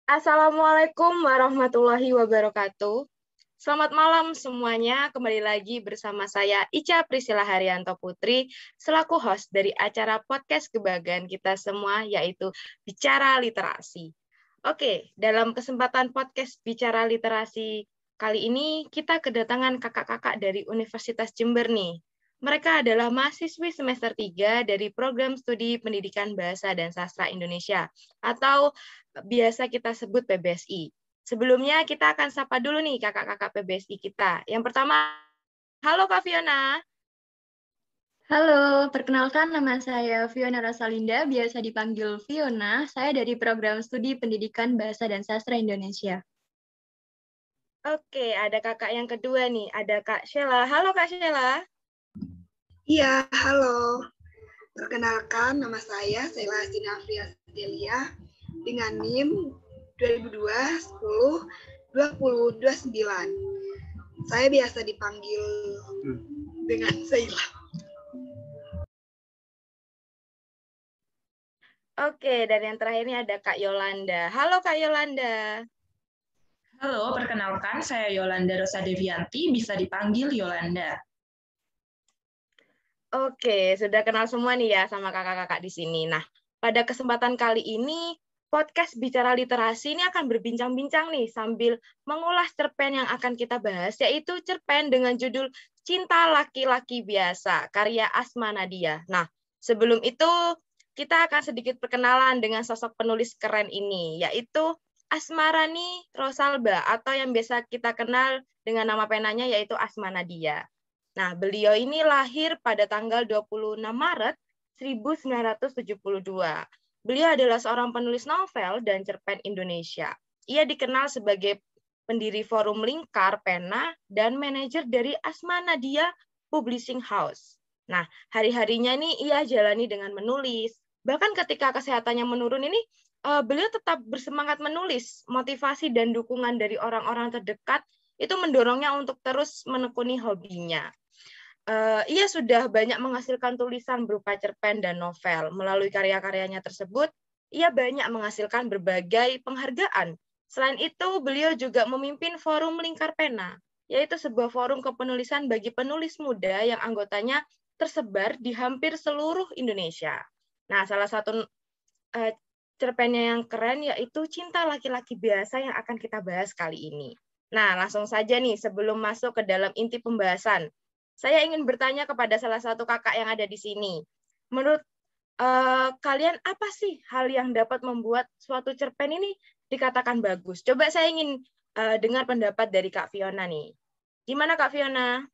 Assalamualaikum warahmatullahi wabarakatuh. Selamat malam semuanya, kembali lagi bersama saya Ica Priscilla Haryanto Putri, selaku host dari acara podcast kebanggaan kita semua, yaitu Bicara Literasi. Oke, dalam kesempatan podcast Bicara Literasi kali ini, kita kedatangan kakak-kakak dari Universitas Jember nih. Mereka adalah mahasiswi semester 3 dari Program Studi Pendidikan Bahasa dan Sastra Indonesia, atau biasa kita sebut PBSI. Sebelumnya kita akan sapa dulu nih kakak-kakak PBSI kita. Yang pertama, halo Kak Fiona. Halo, perkenalkan nama saya Fiona Rosalinda, biasa dipanggil Fiona. Saya dari Program Studi Pendidikan Bahasa dan Sastra Indonesia. Oke, ada kakak yang kedua nih, ada Kak Sheila. Halo Kak Sheila. Iya, halo. Perkenalkan, nama saya Sheila Sinafria Delia dengan NIM 2002-10-2029. Saya biasa dipanggil dengan Sheila. Oke, dan yang terakhir ini ada Kak Yolanda. Halo Kak Yolanda. Halo, perkenalkan saya Yolanda Rosa Devianti, bisa dipanggil Yolanda. Oke, sudah kenal semua nih ya sama kakak-kakak di sini. Nah, pada kesempatan kali ini, podcast Bicara Literasi ini akan berbincang-bincang nih sambil mengulas cerpen yang akan kita bahas, yaitu cerpen dengan judul Cinta Laki-Laki Biasa, karya Asma Nadia. Nah, sebelum itu, kita akan sedikit perkenalan dengan sosok penulis keren ini, yaitu Asmarani Rosalba, atau yang biasa kita kenal dengan nama penanya yaitu Asma Nadia. Nah, beliau ini lahir pada tanggal 26 Maret 1972. Beliau adalah seorang penulis novel dan cerpen Indonesia. Ia dikenal sebagai pendiri Forum Lingkar Pena dan manajer dari Asma Nadia Publishing House. Nah, hari-harinya ini ia jalani dengan menulis. Bahkan ketika kesehatannya menurun ini, beliau tetap bersemangat menulis. Motivasi dan dukungan dari orang-orang terdekat itu mendorongnya untuk terus menekuni hobinya. Ia sudah banyak menghasilkan tulisan berupa cerpen dan novel. Melalui karya-karyanya tersebut, ia banyak menghasilkan berbagai penghargaan. Selain itu, beliau juga memimpin Forum Lingkar Pena, yaitu sebuah forum kepenulisan bagi penulis muda yang anggotanya tersebar di hampir seluruh Indonesia. Nah, salah satu cerpennya yang keren yaitu Cinta Laki-Laki Biasa yang akan kita bahas kali ini. Nah, langsung saja nih sebelum masuk ke dalam inti pembahasan, saya ingin bertanya kepada salah satu kakak yang ada di sini. Menurut kalian apa sih hal yang dapat membuat suatu cerpen ini dikatakan bagus? Coba saya ingin dengar pendapat dari Kak Fiona nih. Gimana Kak Fiona?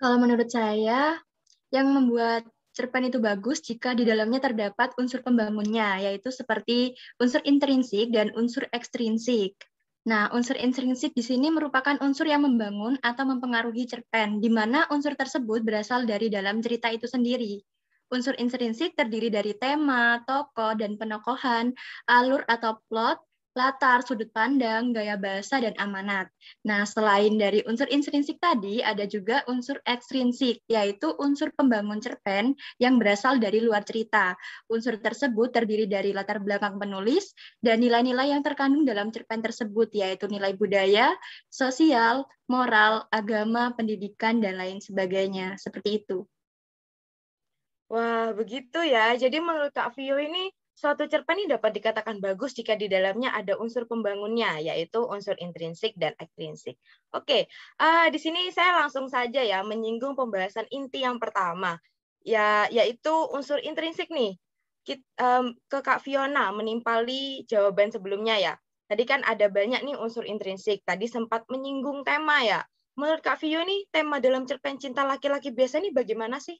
Kalau menurut saya, yang membuat cerpen itu bagus jika di dalamnya terdapat unsur pembangunnya, yaitu seperti unsur intrinsik dan unsur ekstrinsik. Nah, unsur intrinsik di sini merupakan unsur yang membangun atau mempengaruhi cerpen, di mana unsur tersebut berasal dari dalam cerita itu sendiri. Unsur intrinsik terdiri dari tema, tokoh, dan penokohan, alur atau plot, latar, sudut pandang, gaya bahasa, dan amanat. Nah, selain dari unsur intrinsik tadi, ada juga unsur ekstrinsik, yaitu unsur pembangun cerpen yang berasal dari luar cerita. Unsur tersebut terdiri dari latar belakang penulis dan nilai-nilai yang terkandung dalam cerpen tersebut, yaitu nilai budaya, sosial, moral, agama, pendidikan, dan lain sebagainya. Seperti itu. Wah, begitu ya. Jadi menurut Kak Vio ini suatu cerpen ini dapat dikatakan bagus jika di dalamnya ada unsur pembangunnya, yaitu unsur intrinsik dan ekstrinsik. Oke, di sini saya langsung saja ya menyinggung pembahasan inti yang pertama, yaitu unsur intrinsik nih. Ke Kak Fiona menimpali jawaban sebelumnya ya. Tadi kan ada banyak nih unsur intrinsik. Tadi sempat menyinggung tema ya. Menurut Kak Vio nih, tema dalam cerpen Cinta Laki-Laki Biasa ini bagaimana sih?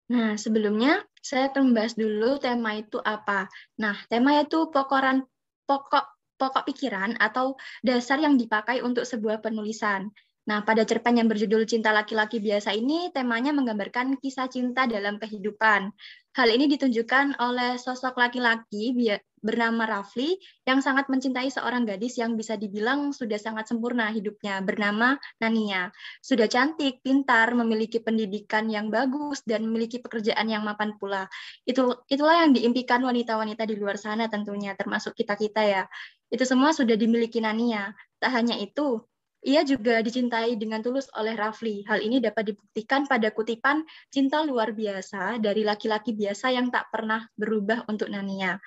Nah, sebelumnya saya akan membahas dulu tema itu apa. Nah, tema itu pokok pikiran atau dasar yang dipakai untuk sebuah penulisan. Nah, pada cerpen yang berjudul Cinta Laki-laki Biasa ini, temanya menggambarkan kisah cinta dalam kehidupan. Hal ini ditunjukkan oleh sosok laki-laki bernama Rafli yang sangat mencintai seorang gadis yang bisa dibilang sudah sangat sempurna hidupnya, bernama Nania. Sudah cantik, pintar, memiliki pendidikan yang bagus, dan memiliki pekerjaan yang mapan pula. Itulah yang diimpikan wanita-wanita di luar sana tentunya, termasuk kita-kita ya. Itu semua sudah dimiliki Nania. Tak hanya itu, ia juga dicintai dengan tulus oleh Rafli. Hal ini dapat dibuktikan pada kutipan cinta luar biasa dari laki-laki biasa yang tak pernah berubah untuk Nania.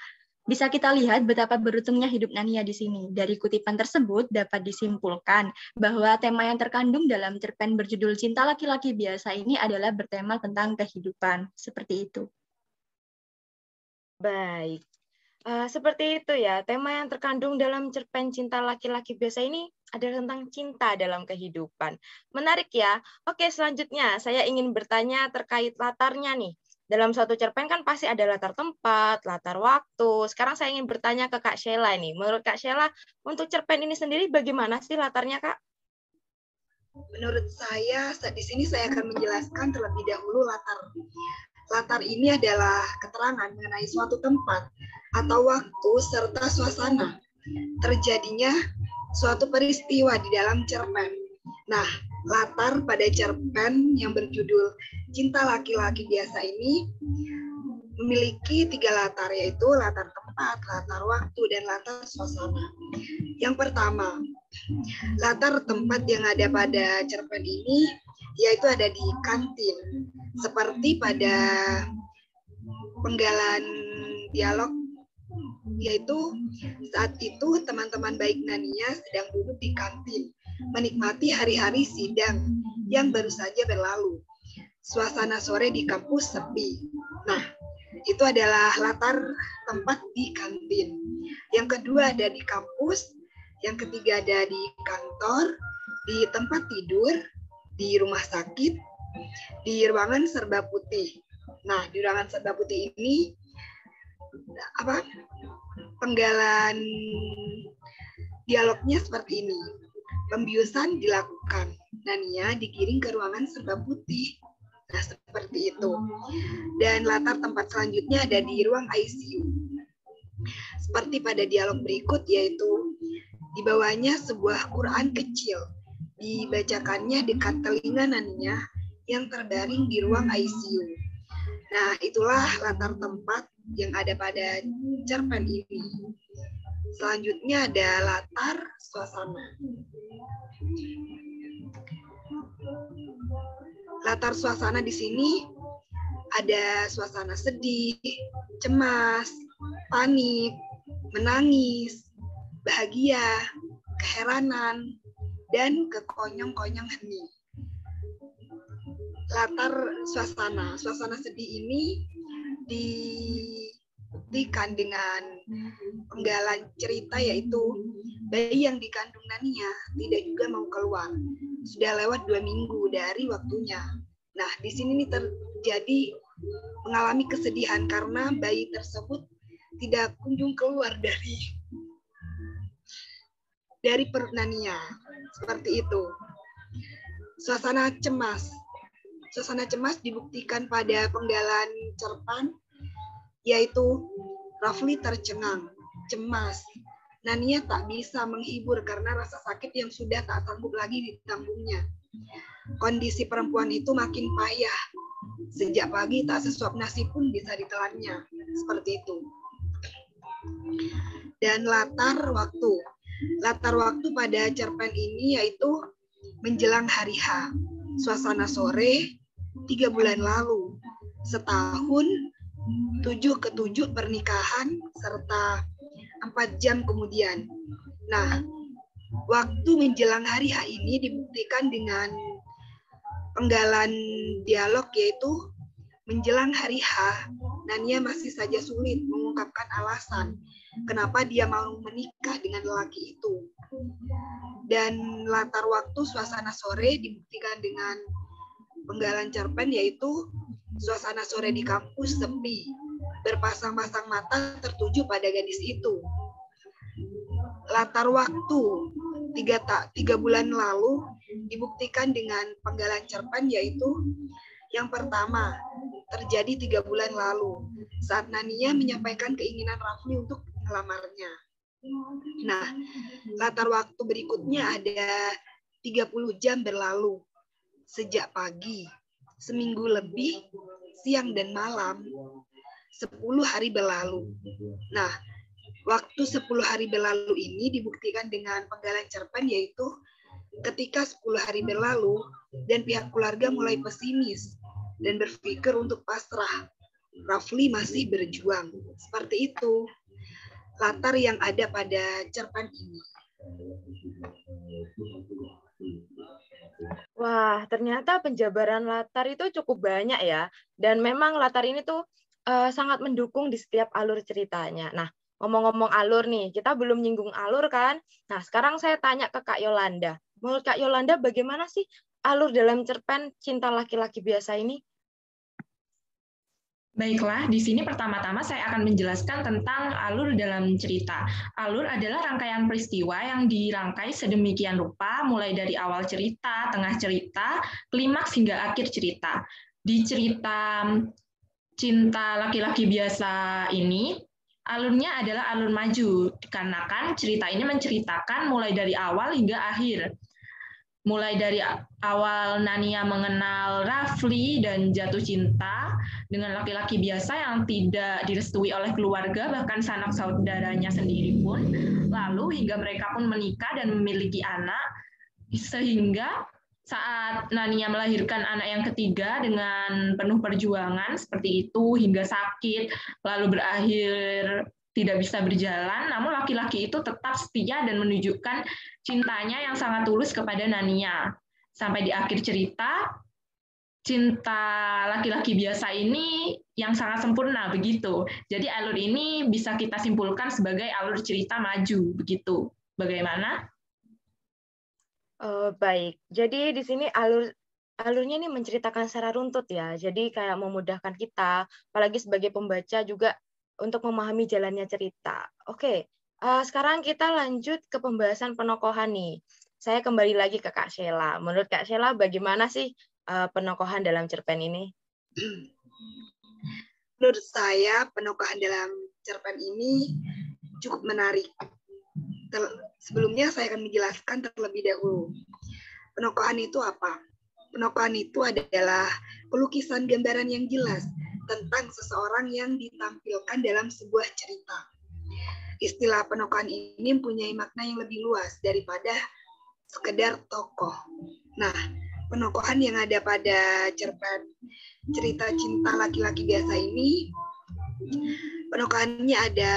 Bisa kita lihat betapa beruntungnya hidup Nania di sini. Dari kutipan tersebut dapat disimpulkan bahwa tema yang terkandung dalam cerpen berjudul Cinta Laki-laki Biasa ini adalah bertema tentang kehidupan. Seperti itu. Baik. Seperti itu ya, tema yang terkandung dalam cerpen Cinta Laki-laki Biasa ini adalah tentang cinta dalam kehidupan. Menarik ya. Oke, selanjutnya saya ingin bertanya terkait latarnya nih. Dalam suatu cerpen kan pasti ada latar tempat, latar waktu. Sekarang saya ingin bertanya ke Kak Sheila nih. Menurut Kak Sheila, untuk cerpen ini sendiri bagaimana sih latarnya, Kak? Menurut saya, di sini saya akan menjelaskan terlebih dahulu latar. Latar ini adalah keterangan mengenai suatu tempat atau waktu serta suasana terjadinya suatu peristiwa di dalam cerpen. Nah, latar pada cerpen yang berjudul Cinta Laki-laki Biasa ini memiliki 3 latar, yaitu latar tempat, latar waktu, dan latar suasana. Yang pertama, latar tempat yang ada pada cerpen ini yaitu ada di kantin, seperti pada penggalan dialog, yaitu saat itu teman-teman baik Nania sedang duduk di kantin menikmati hari-hari sidang yang baru saja berlalu. Suasana sore di kampus sepi. Nah, itu adalah latar tempat di kantin. Yang kedua ada di kampus, yang ketiga ada di kantor, di tempat tidur, di rumah sakit, di ruangan serba putih. Nah, di ruangan serba putih ini penggalan dialognya seperti ini. Pembiusan dilakukan. Nania digiring ke ruangan serba putih. Nah, seperti itu. Dan latar tempat selanjutnya ada di ruang ICU. Seperti pada dialog berikut, yaitu di bawahnya sebuah Quran kecil. Dibacakannya dekat telinga Nania yang terbaring di ruang ICU. Nah, itulah latar tempat yang ada pada cerpen ini. Selanjutnya ada latar suasana. Latar suasana di sini ada suasana sedih, cemas, panik, menangis, bahagia, keheranan, dan kekonyong-konyong hening. Latar suasana sedih ini dibuktikan dengan penggalan cerita, yaitu bayi yang dikandung Nania tidak juga mau keluar. Sudah lewat 2 minggu dari waktunya. Nah, di sini terjadi mengalami kesedihan karena bayi tersebut tidak kunjung keluar dari perut Nania. Seperti itu. Suasana cemas dibuktikan pada penggalan cerpen, yaitu Rafli tercengang, cemas. Nania tak bisa menghibur karena rasa sakit yang sudah tak sanggup lagi ditanggungnya. Kondisi perempuan itu makin payah. Sejak pagi tak sesuap nasi pun bisa ditelannya. Seperti itu. Dan latar waktu pada cerpen ini yaitu menjelang hari H. Suasana sore 3 bulan lalu. Setahun 7/7 pernikahan serta 4 jam kemudian. Nah, waktu menjelang hari H ini dibuktikan dengan penggalan dialog, yaitu menjelang hari H, Nania masih saja sulit mengungkapkan alasan kenapa dia mau menikah dengan lelaki itu. Dan latar waktu suasana sore dibuktikan dengan penggalan cerpen, yaitu suasana sore di kampus sepi. Berpasang-pasang mata tertuju pada gadis itu. Latar waktu 3 bulan lalu dibuktikan dengan penggalan cerpen, yaitu yang pertama, terjadi 3 bulan lalu saat Nania menyampaikan keinginan Rafli untuk melamarnya. Nah, latar waktu berikutnya ada 30 jam berlalu sejak pagi, seminggu lebih, siang dan malam, 10 hari berlalu. Nah, waktu 10 hari berlalu ini dibuktikan dengan penggalan cerpen, yaitu ketika 10 hari berlalu dan pihak keluarga mulai pesimis dan berpikir untuk pasrah, Rafli masih berjuang. Seperti itu latar yang ada pada cerpen ini. Wah, ternyata penjabaran latar itu cukup banyak ya. Dan memang latar ini tuh sangat mendukung di setiap alur ceritanya. Nah, ngomong-ngomong alur nih, kita belum nyinggung alur kan? Nah, sekarang saya tanya ke Kak Yolanda. Menurut Kak Yolanda, bagaimana sih alur dalam cerpen Cinta Laki-Laki Biasa ini? Baiklah, di sini pertama-tama saya akan menjelaskan tentang alur dalam cerita. Alur adalah rangkaian peristiwa yang dirangkai sedemikian rupa, mulai dari awal cerita, tengah cerita, klimaks hingga akhir cerita. Di cerita Cinta Laki-Laki Biasa ini, alurnya adalah alur maju, dikarenakan cerita ini menceritakan mulai dari awal hingga akhir. Mulai dari awal Nania mengenal Rafli dan jatuh cinta dengan laki-laki biasa yang tidak direstui oleh keluarga, bahkan sanak saudaranya sendiri pun, lalu hingga mereka pun menikah dan memiliki anak, sehingga saat Nania melahirkan anak yang ketiga dengan penuh perjuangan seperti itu, hingga sakit, lalu berakhir tidak bisa berjalan, namun laki-laki itu tetap setia dan menunjukkan cintanya yang sangat tulus kepada Nania. Sampai di akhir cerita, cinta laki-laki biasa ini yang sangat sempurna begitu. Jadi alur ini bisa kita simpulkan sebagai alur cerita maju begitu. Bagaimana? Baik. Jadi di sini alurnya ini menceritakan secara runtut ya. Jadi kayak memudahkan kita, apalagi sebagai pembaca juga untuk memahami jalannya cerita. Oke, sekarang kita lanjut ke pembahasan penokohan nih. Saya kembali lagi ke Kak Sheila. Menurut Kak Sheila, bagaimana sih penokohan dalam cerpen ini? Menurut saya, penokohan dalam cerpen ini cukup menarik. Sebelumnya saya akan menjelaskan terlebih dahulu. Penokohan itu apa? Penokohan itu adalah pelukisan gambaran yang jelas tentang seseorang yang ditampilkan dalam sebuah cerita. Istilah penokohan ini mempunyai makna yang lebih luas daripada sekedar tokoh. Nah, penokohan yang ada pada cerpen Cerita Cinta Laki-Laki Biasa ini, penokohannya ada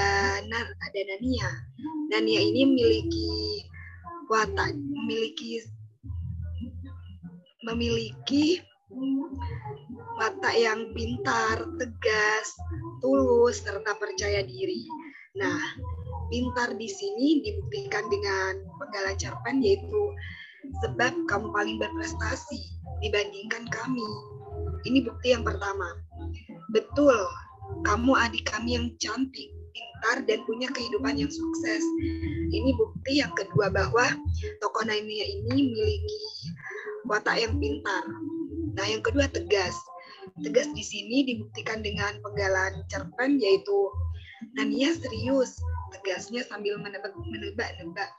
Nania. Nania ini memiliki watak yang pintar, tegas, tulus, serta percaya diri. Nah, pintar di sini dibuktikan dengan penggalan cerpen, yaitu sebab kamu paling berprestasi dibandingkan kami. Ini bukti yang pertama. Betul, kamu adik kami yang cantik, pintar, dan punya kehidupan yang sukses. Ini bukti yang kedua bahwa tokoh Nania ini memiliki watak yang pintar. Nah, yang kedua tegas. Tegas di sini dibuktikan dengan penggalan cerpen, yaitu Nania serius, tegasnya sambil menebak-nebak.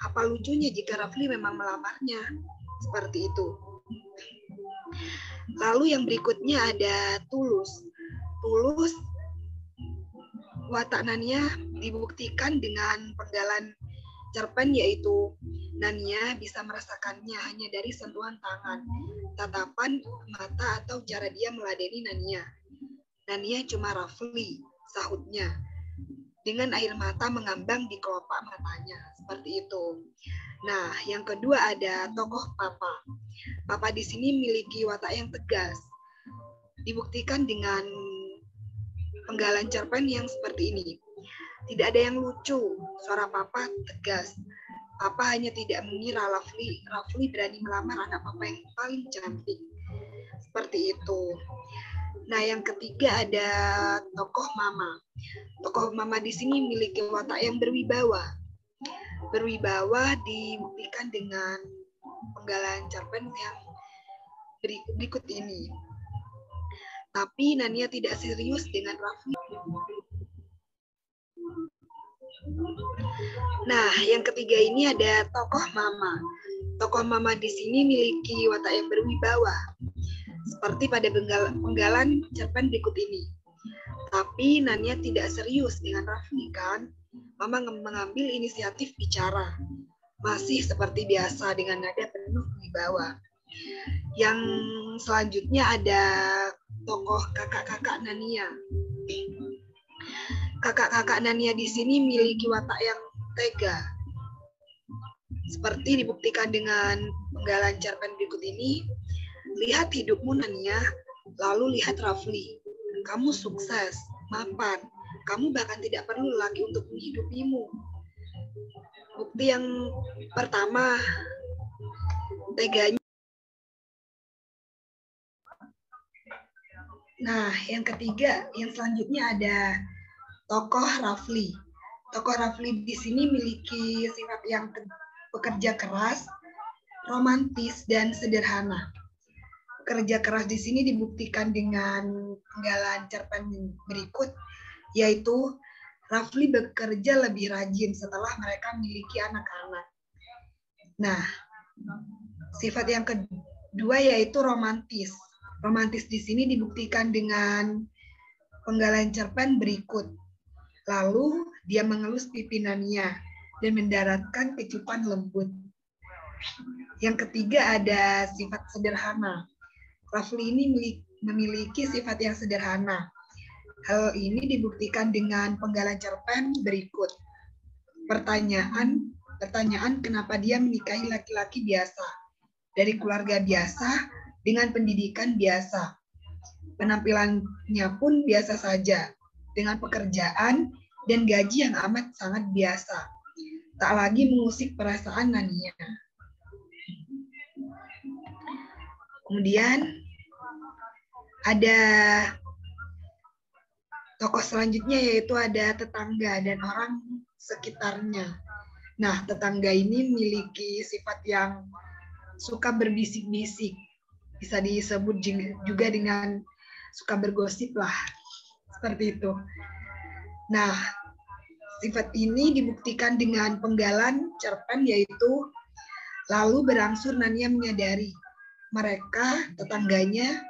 Apa lucunya jika Rafli memang melamarnya? Seperti itu. Lalu yang berikutnya ada tulus. Tulus, watak Nania dibuktikan dengan penggalan cerpen, yaitu Nania bisa merasakannya hanya dari sentuhan tangan, tatapan mata, atau cara dia meladeni Nania. Nania cuma Rafli, sahutnya, dengan air mata mengambang di kelopak matanya. Seperti itu. Nah, yang kedua ada tokoh Papa. Papa di sini memiliki watak yang tegas. Dibuktikan dengan penggalan cerpen yang seperti ini. Tidak ada yang lucu, suara Papa tegas. Papa hanya tidak mengira Rafli berani melamar anak Papa yang paling cantik. Seperti itu. Nah, yang ketiga ada tokoh Mama. Tokoh Mama di sini memiliki watak yang berwibawa. Berwibawa dibuktikan dengan penggalan cerpen yang berikut ini. Tapi Nania tidak serius dengan Rafli. Nah, yang ketiga ini ada tokoh mama. Tokoh mama di sini memiliki watak yang berwibawa, seperti pada penggalan cerpen berikut ini. Tapi Nania tidak serius dengan Rafli kan? Mama mengambil inisiatif bicara. Masih seperti biasa dengan nada penuh wibawa. Yang selanjutnya ada tokoh kakak-kakak Nania. Kakak-kakak Nania di sini memiliki watak yang tega. Seperti dibuktikan dengan penggalan cerpen berikut ini. Lihat hidupmu Nania, lalu lihat Rafli. Kamu sukses, mapan. Kamu bahkan tidak perlu lagi untuk menghidupimu. Bukti yang pertama, teganya. Nah, yang ketiga, yang selanjutnya ada tokoh Rafli. Tokoh Rafli di sini memiliki sifat yang pekerja keras, romantis, dan sederhana. Pekerja keras di sini dibuktikan dengan penggalan cerpen berikut, yaitu Rafli bekerja lebih rajin setelah mereka memiliki anak-anak. Nah, sifat yang kedua yaitu romantis. Romantis di sini dibuktikan dengan penggalan cerpen berikut. Lalu dia mengelus pipi Nania dan mendaratkan kecupan lembut. Yang ketiga ada sifat sederhana. Rafli ini memiliki sifat yang sederhana. Hal ini dibuktikan dengan penggalan cerpen berikut. Pertanyaan kenapa dia menikahi laki-laki biasa, dari keluarga biasa, dengan pendidikan biasa. Penampilannya pun biasa saja, dengan pekerjaan dan gaji yang amat sangat biasa. Tak lagi mengusik perasaan Nania. Kemudian ada tokoh selanjutnya yaitu ada tetangga dan orang sekitarnya. Nah, tetangga ini memiliki sifat yang suka berbisik-bisik. Bisa disebut juga dengan suka bergosip lah. Seperti itu. Nah, sifat ini dibuktikan dengan penggalan cerpen yaitu lalu berangsur Nania menyadari mereka, tetangganya,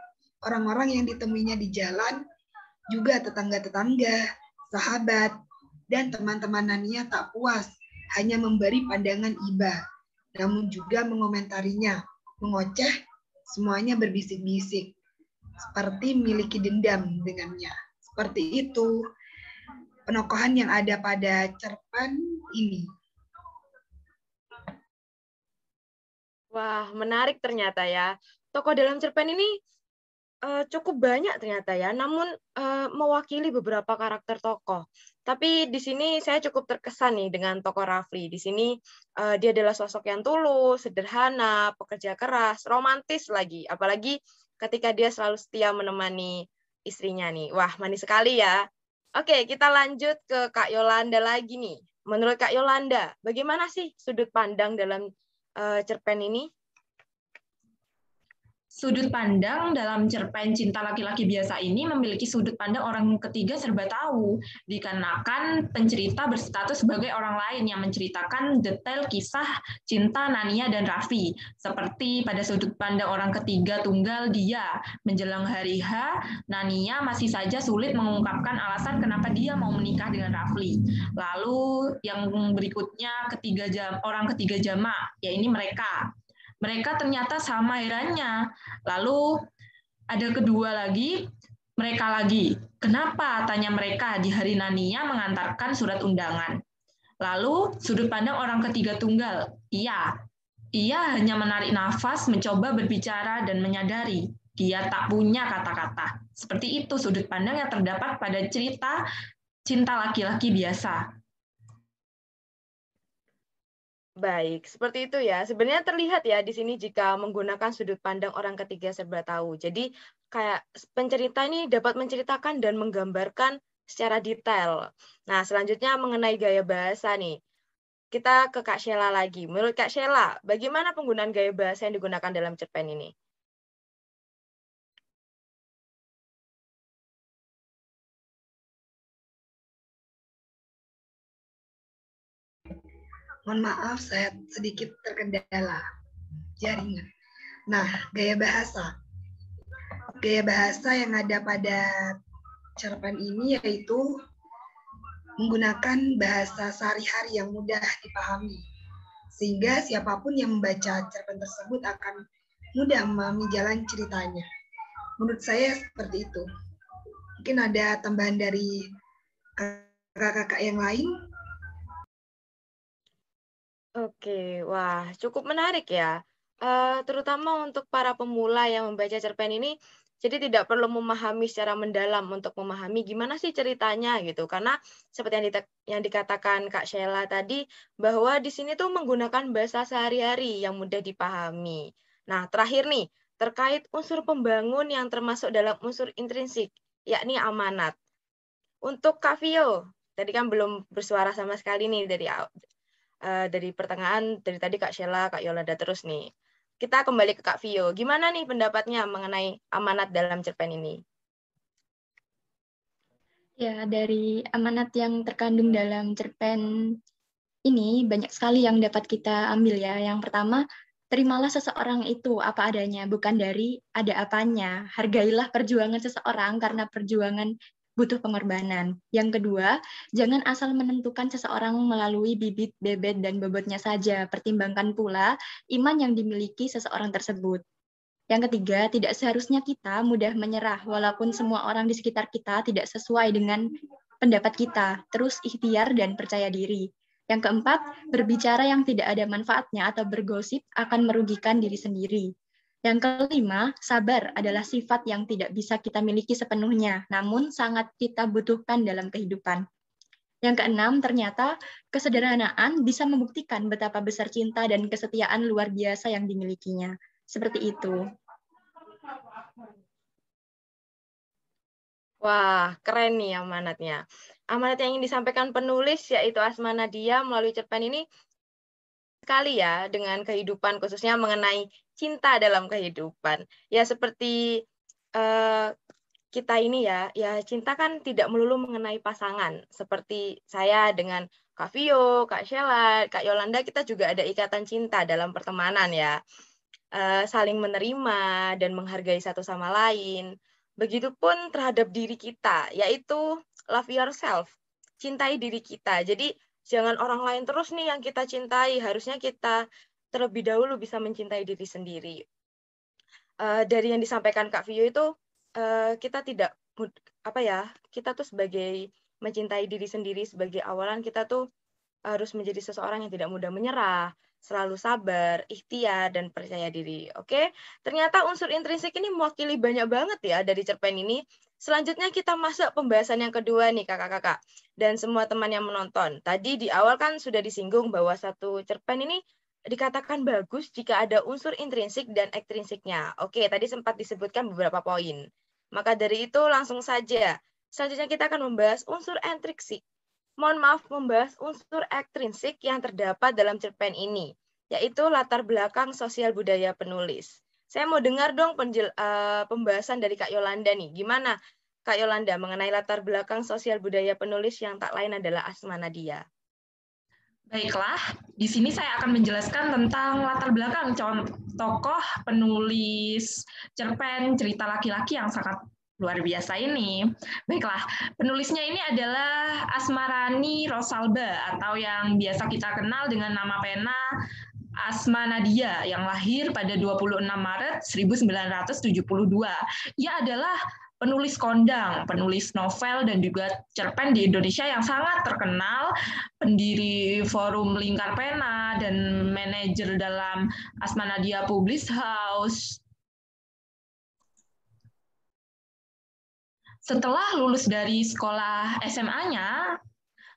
orang-orang yang ditemuinya di jalan, juga tetangga-tetangga, sahabat, dan teman-teman Nania tak puas hanya memberi pandangan iba, namun juga mengomentarinya, mengoceh, semuanya berbisik-bisik, seperti memiliki dendam dengannya. Seperti itu penokohan yang ada pada cerpen ini. Wah, menarik ternyata ya. Tokoh dalam cerpen ini cukup banyak ternyata ya, namun mewakili beberapa karakter tokoh. Tapi di sini saya cukup terkesan nih dengan tokoh Rafli. Di sini dia adalah sosok yang tulus, sederhana, pekerja keras, romantis lagi. Apalagi ketika dia selalu setia menemani istrinya nih. Wah, manis sekali ya. Oke, kita lanjut ke Kak Yolanda lagi nih. Menurut Kak Yolanda, bagaimana sih sudut pandang dalam cerpen ini? Sudut pandang dalam cerpen Cinta Laki-Laki Biasa ini memiliki sudut pandang orang ketiga serba tahu, dikarenakan pencerita berstatus sebagai orang lain yang menceritakan detail kisah cinta Nania dan Raffi. Seperti pada sudut pandang orang ketiga tunggal dia, menjelang hari H, Nania masih saja sulit mengungkapkan alasan kenapa dia mau menikah dengan Rafli. Lalu yang berikutnya orang ketiga jamak, yaitu mereka. Mereka ternyata sama herannya. Lalu ada kedua lagi, mereka lagi. Kenapa? Tanya mereka di hari Nania mengantarkan surat undangan. Lalu sudut pandang orang ketiga tunggal. Ia hanya menarik nafas, mencoba berbicara dan menyadari dia tak punya kata-kata. Seperti itu sudut pandang yang terdapat pada cerita Cinta Laki-Laki Biasa. Baik, seperti itu ya. Sebenarnya terlihat ya di sini jika menggunakan sudut pandang orang ketiga serba tahu. Jadi kayak pencerita ini dapat menceritakan dan menggambarkan secara detail. Nah, selanjutnya mengenai gaya bahasa nih. kita ke Kak Sheila lagi. Menurut Kak Sheila, bagaimana penggunaan gaya bahasa yang digunakan dalam cerpen ini? Mohon maaf, saya sedikit terkendala jaringan. Nah, gaya bahasa. Gaya bahasa yang ada pada cerpen ini yaitu menggunakan bahasa sehari-hari yang mudah dipahami, sehingga siapapun yang membaca cerpen tersebut akan mudah memahami jalan ceritanya. Menurut saya seperti itu. Mungkin ada tambahan dari kakak-kakak yang lain. Oke, wah cukup menarik ya. Terutama untuk para pemula yang membaca cerpen ini, jadi tidak perlu memahami secara mendalam untuk memahami gimana sih ceritanya gitu. Karena seperti yang dikatakan Kak Sheila tadi, bahwa di sini tuh menggunakan bahasa sehari-hari yang mudah dipahami. Nah, terakhir nih, terkait unsur pembangun yang termasuk dalam unsur intrinsik, yakni amanat. Untuk Kak Vio, tadi kan belum bersuara sama sekali nih dari pertengahan, dari tadi Kak Sheila, Kak Yolanda terus nih. Kita kembali ke Kak Vio. Gimana nih pendapatnya mengenai amanat dalam cerpen ini? Ya, dari amanat yang terkandung dalam cerpen ini banyak sekali yang dapat kita ambil ya. Yang pertama, terimalah seseorang itu apa adanya, bukan dari ada apanya. Hargailah perjuangan seseorang karena perjuangan butuh pengorbanan. Yang kedua, jangan asal menentukan seseorang melalui bibit, bebet, dan bobotnya saja. Pertimbangkan pula iman yang dimiliki seseorang tersebut. Yang ketiga, tidak seharusnya kita mudah menyerah, walaupun semua orang di sekitar kita tidak sesuai dengan pendapat kita. Terus ikhtiar dan percaya diri. Yang keempat, berbicara yang tidak ada manfaatnya atau bergosip akan merugikan diri sendiri. Yang kelima, sabar adalah sifat yang tidak bisa kita miliki sepenuhnya, namun sangat kita butuhkan dalam kehidupan. Yang keenam, ternyata kesederhanaan bisa membuktikan betapa besar cinta dan kesetiaan luar biasa yang dimilikinya. Seperti itu. Wah, keren nih amanatnya. Amanat yang ingin disampaikan penulis yaitu Asma Nadia melalui cerpen ini sekali ya dengan kehidupan, khususnya mengenai cinta dalam kehidupan. Ya seperti kita ini ya cinta kan tidak melulu mengenai pasangan. Seperti saya dengan Kak Vio, Kak Sheila, Kak Yolanda, kita juga ada ikatan cinta dalam pertemanan ya. Saling menerima dan menghargai satu sama lain. Begitupun terhadap diri kita, yaitu love yourself, cintai diri kita. Jadi jangan orang lain terus nih yang kita cintai, harusnya kita terlebih dahulu bisa mencintai diri sendiri. Dari yang disampaikan Kak Vio itu, kita tidak kita tuh sebagai mencintai diri sendiri sebagai awalan, kita tuh harus menjadi seseorang yang tidak mudah menyerah, selalu sabar, ikhtiar, dan percaya diri. Oke, ternyata unsur intrinsik ini mewakili banyak banget ya dari cerpen ini. Selanjutnya kita masuk pembahasan yang kedua nih kakak-kakak dan semua teman yang menonton. Tadi di awal kan sudah disinggung bahwa satu cerpen ini dikatakan bagus jika ada unsur intrinsik dan ekstrinsiknya. Oke, tadi sempat disebutkan beberapa poin. Maka dari itu langsung saja. Selanjutnya kita akan membahas unsur intrinsik. Membahas unsur ekstrinsik yang terdapat dalam cerpen ini, yaitu latar belakang sosial budaya penulis. Saya mau dengar dong pembahasan dari Kak Yolanda nih. Gimana Kak Yolanda mengenai latar belakang sosial budaya penulis yang tak lain adalah Asma Nadia? Baiklah, di sini saya akan menjelaskan tentang latar belakang tokoh penulis cerpen cerita laki-laki yang sangat luar biasa ini. Baiklah, penulisnya ini adalah Asmarani Rosalba atau yang biasa kita kenal dengan nama pena Asma Nadia yang lahir pada 26 Maret 1972. Ia adalah penulis kondang, penulis novel dan juga cerpen di Indonesia yang sangat terkenal, pendiri Forum Lingkar Pena dan manajer dalam Asma Nadia Publish House. Setelah lulus dari sekolah SMA-nya,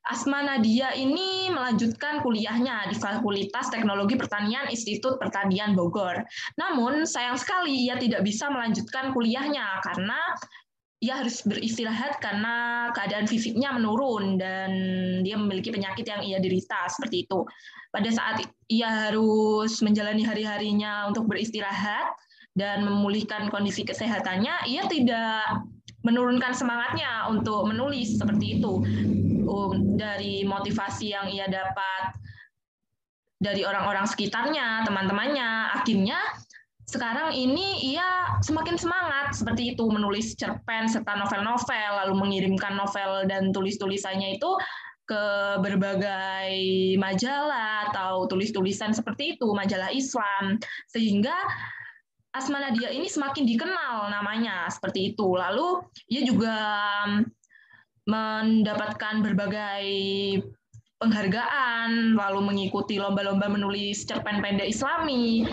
Asma Nadia ini melanjutkan kuliahnya di Fakultas Teknologi Pertanian Institut Pertanian Bogor. Namun, sayang sekali ia tidak bisa melanjutkan kuliahnya karena ia harus beristirahat karena keadaan fisiknya menurun dan dia memiliki penyakit yang ia derita, seperti itu. Pada saat ia harus menjalani hari-harinya untuk beristirahat dan memulihkan kondisi kesehatannya, ia tidak menurunkan semangatnya untuk menulis, seperti itu. Dari motivasi yang ia dapat dari orang-orang sekitarnya, teman-temannya, akhirnya sekarang ini ia semakin semangat seperti itu menulis cerpen serta novel-novel, lalu mengirimkan novel dan tulis-tulisannya itu ke berbagai majalah atau tulis-tulisan seperti itu, majalah Islam, sehingga Asma Nadia ini semakin dikenal namanya seperti itu. Lalu ia juga mendapatkan berbagai penghargaan, lalu mengikuti lomba-lomba menulis cerpen pendek Islami.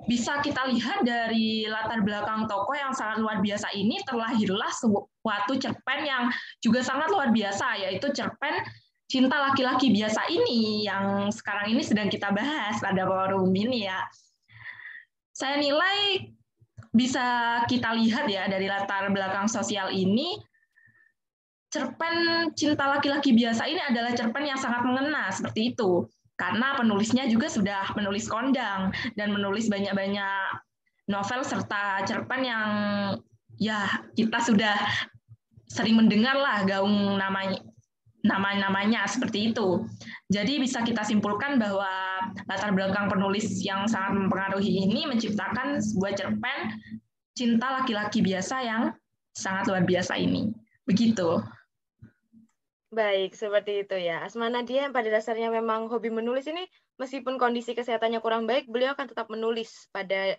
Bisa kita lihat dari latar belakang tokoh yang sangat luar biasa ini terlahirlah suatu cerpen yang juga sangat luar biasa, yaitu cerpen Cinta Laki-Laki Biasa ini yang sekarang ini sedang kita bahas pada forum ini ya. Saya nilai bisa kita lihat ya dari latar belakang sosial ini, cerpen Cinta Laki-Laki Biasa ini adalah cerpen yang sangat mengena seperti itu. Karena penulisnya juga sudah menulis kondang dan menulis banyak-banyak novel serta cerpen yang ya kita sudah sering mendengar lah gaung namanya seperti itu. Jadi bisa kita simpulkan bahwa latar belakang penulis yang sangat mempengaruhi ini menciptakan sebuah cerpen Cinta Laki-Laki Biasa yang sangat luar biasa ini. Begitu. Baik, seperti itu ya. Asma Nadia yang pada dasarnya memang hobi menulis ini, meskipun kondisi kesehatannya kurang baik, beliau akan tetap menulis pada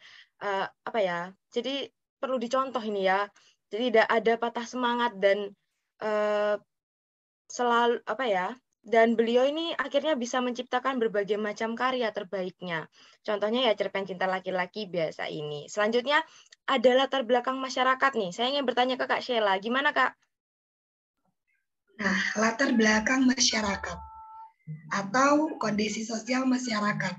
apa ya? Jadi perlu dicontoh ini ya. Jadi tidak ada patah semangat dan selalu apa ya? Dan beliau ini akhirnya bisa menciptakan berbagai macam karya terbaiknya. Contohnya ya cerpen Cinta Laki-Laki Biasa ini. Selanjutnya ada latar belakang masyarakat nih. Saya ingin bertanya ke Kak Sheila, gimana Kak? Nah, latar belakang masyarakat atau kondisi sosial masyarakat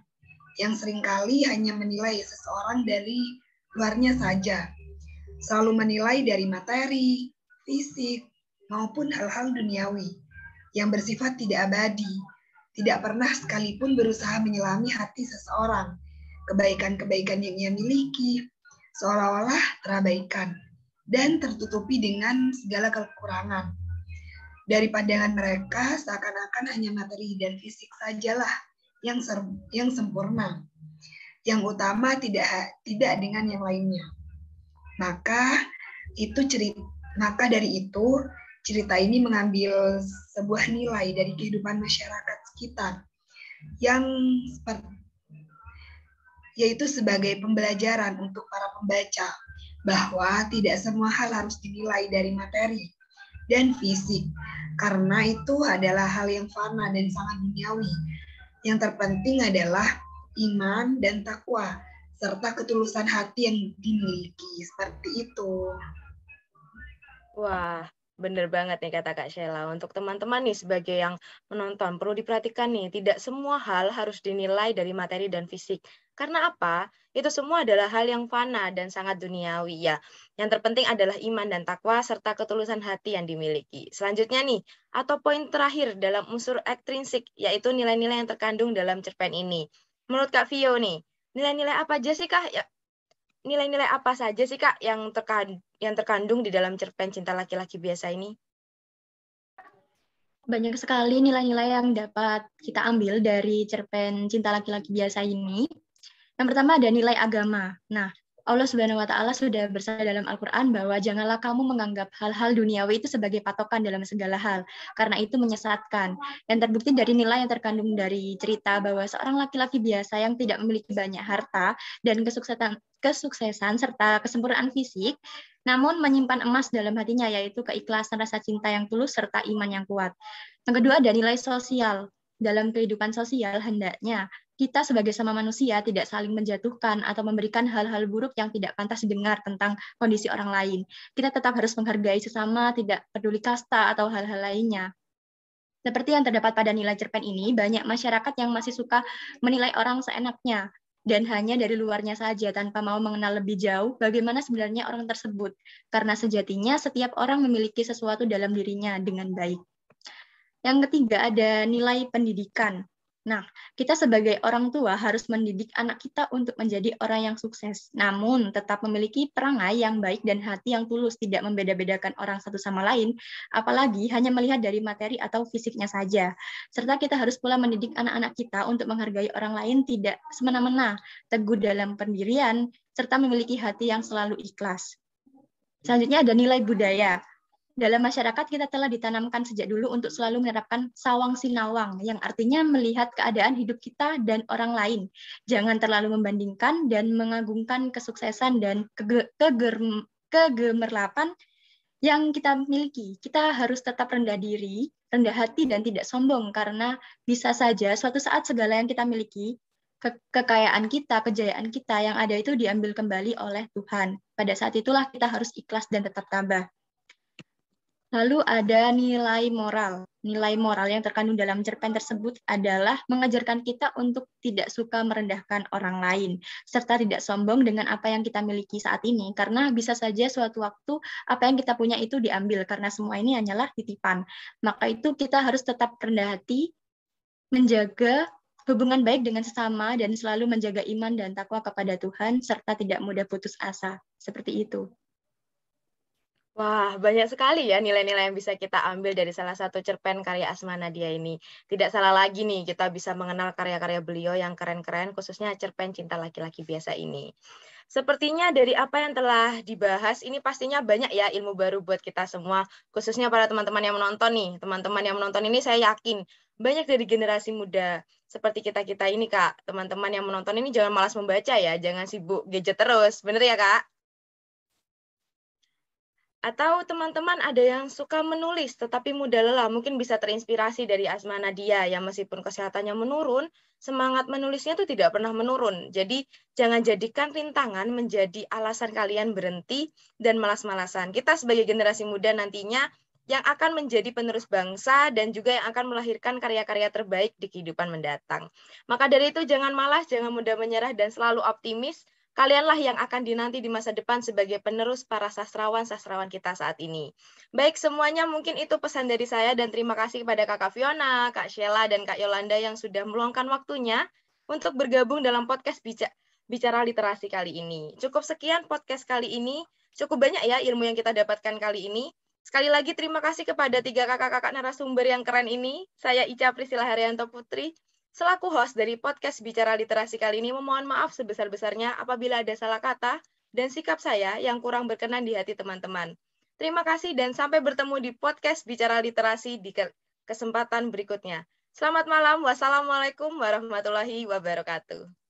yang seringkali hanya menilai seseorang dari luarnya saja, selalu menilai dari materi, fisik, maupun hal-hal duniawi yang bersifat tidak abadi, tidak pernah sekalipun berusaha menyelami hati seseorang, kebaikan-kebaikan yang ia miliki, seolah-olah terabaikan dan tertutupi dengan segala kekurangan. Dari pandangan mereka, seakan-akan hanya materi dan fisik sajalah yang sempurna. Yang utama tidak dengan yang lainnya. Maka dari itu cerita ini mengambil sebuah nilai dari kehidupan masyarakat sekitar yang yaitu sebagai pembelajaran untuk para pembaca bahwa tidak semua hal harus dinilai dari materi dan fisik, karena itu adalah hal yang fana dan sangat duniawi. Yang terpenting adalah iman dan takwa, serta ketulusan hati yang dimiliki, seperti itu. Wah, bener banget nih kata Kak Sheila. Untuk teman-teman nih sebagai yang menonton, perlu diperhatikan nih, tidak semua hal harus dinilai dari materi dan fisik. Karena apa? Itu semua adalah hal yang fana dan sangat duniawi ya. Yang terpenting adalah iman dan takwa serta ketulusan hati yang dimiliki. Selanjutnya nih, atau poin terakhir dalam unsur ekstrinsik, yaitu nilai-nilai yang terkandung dalam cerpen ini. Menurut Kak Vio nih, nilai-nilai apa aja sih Kak? Ya, nilai-nilai apa saja sih Kak yang terkandung di dalam cerpen Cinta Laki-Laki Biasa ini? Banyak sekali nilai-nilai yang dapat kita ambil dari cerpen Cinta Laki-Laki Biasa ini. Yang pertama ada nilai agama. Nah, Allah Subhanahu wa Ta'ala sudah bersabda dalam Al-Quran bahwa janganlah kamu menganggap hal-hal duniawi itu sebagai patokan dalam segala hal, karena itu menyesatkan. Dan terbukti dari nilai yang terkandung dari cerita bahwa seorang laki-laki biasa yang tidak memiliki banyak harta dan kesuksesan serta kesempurnaan fisik, namun menyimpan emas dalam hatinya, yaitu keikhlasan, rasa cinta yang tulus, serta iman yang kuat. Yang kedua ada nilai sosial. Dalam kehidupan sosial, hendaknya kita sebagai sama manusia tidak saling menjatuhkan atau memberikan hal-hal buruk yang tidak pantas didengar tentang kondisi orang lain. Kita tetap harus menghargai sesama, tidak peduli kasta atau hal-hal lainnya. Seperti yang terdapat pada nilai cerpen ini, banyak masyarakat yang masih suka menilai orang seenaknya. dan hanya dari luarnya saja tanpa mau mengenal lebih jauh bagaimana sebenarnya orang tersebut. Karena sejatinya setiap orang memiliki sesuatu dalam dirinya dengan baik. Yang ketiga ada nilai pendidikan. Nah, kita sebagai orang tua harus mendidik anak kita untuk menjadi orang yang sukses, namun tetap memiliki perangai yang baik dan hati yang tulus, tidak membeda-bedakan orang satu sama lain, apalagi hanya melihat dari materi atau fisiknya saja. Serta kita harus pula mendidik anak-anak kita untuk menghargai orang lain tidak semena-mena, teguh dalam pendirian, serta memiliki hati yang selalu ikhlas. Selanjutnya ada nilai budaya. Dalam masyarakat kita telah ditanamkan sejak dulu untuk selalu menerapkan sawang sinawang, yang artinya melihat keadaan hidup kita dan orang lain. Jangan terlalu membandingkan dan mengagungkan kesuksesan dan kegemerlapan yang kita miliki. Kita harus tetap rendah diri, rendah hati, dan tidak sombong, karena bisa saja suatu saat segala yang kita miliki, kekayaan kita, kejayaan kita yang ada itu diambil kembali oleh Tuhan. Pada saat itulah kita harus ikhlas dan tetap tabah. Lalu ada nilai moral. Nilai moral yang terkandung dalam cerpen tersebut adalah mengajarkan kita untuk tidak suka merendahkan orang lain, serta tidak sombong dengan apa yang kita miliki saat ini, karena bisa saja suatu waktu apa yang kita punya itu diambil, karena semua ini hanyalah titipan. Maka itu kita harus tetap rendah hati, menjaga hubungan baik dengan sesama, dan selalu menjaga iman dan takwa kepada Tuhan, serta tidak mudah putus asa. Seperti itu. Wah, banyak sekali ya nilai-nilai yang bisa kita ambil dari salah satu cerpen karya Asma Nadia ini. Tidak salah lagi nih, kita bisa mengenal karya-karya beliau yang keren-keren, khususnya cerpen Cinta Laki-Laki Biasa ini. Sepertinya dari apa yang telah dibahas, ini pastinya banyak ya ilmu baru buat kita semua, khususnya para teman-teman yang menonton nih. Teman-teman yang menonton ini saya yakin banyak dari generasi muda, seperti kita-kita ini, Kak. Teman-teman yang menonton ini jangan malas membaca ya, jangan sibuk gadget terus. Bener ya, Kak? Atau teman-teman ada yang suka menulis tetapi mudah lelah, mungkin bisa terinspirasi dari Asma Nadia yang meskipun kesehatannya menurun, semangat menulisnya itu tidak pernah menurun. Jadi jangan jadikan rintangan menjadi alasan kalian berhenti dan malas-malasan. Kita sebagai generasi muda nantinya yang akan menjadi penerus bangsa dan juga yang akan melahirkan karya-karya terbaik di kehidupan mendatang. Maka dari itu jangan malas, jangan mudah menyerah, dan selalu optimis. Kalianlah yang akan dinanti di masa depan sebagai penerus para sastrawan-sastrawan kita saat ini. Baik, semuanya mungkin itu pesan dari saya, dan terima kasih kepada Kakak Fiona, Kak Sheila, dan Kak Yolanda yang sudah meluangkan waktunya untuk bergabung dalam podcast Bicara Literasi kali ini. Cukup sekian podcast kali ini, cukup banyak ya ilmu yang kita dapatkan kali ini. Sekali lagi terima kasih kepada 3 kakak-kakak narasumber yang keren ini. Saya Ica Priscilla Haryanto Putri, selaku host dari podcast Bicara Literasi kali ini, memohon maaf sebesar-besarnya apabila ada salah kata dan sikap saya yang kurang berkenan di hati teman-teman. Terima kasih dan sampai bertemu di podcast Bicara Literasi di kesempatan berikutnya. Selamat malam. Wassalamualaikum warahmatullahi wabarakatuh.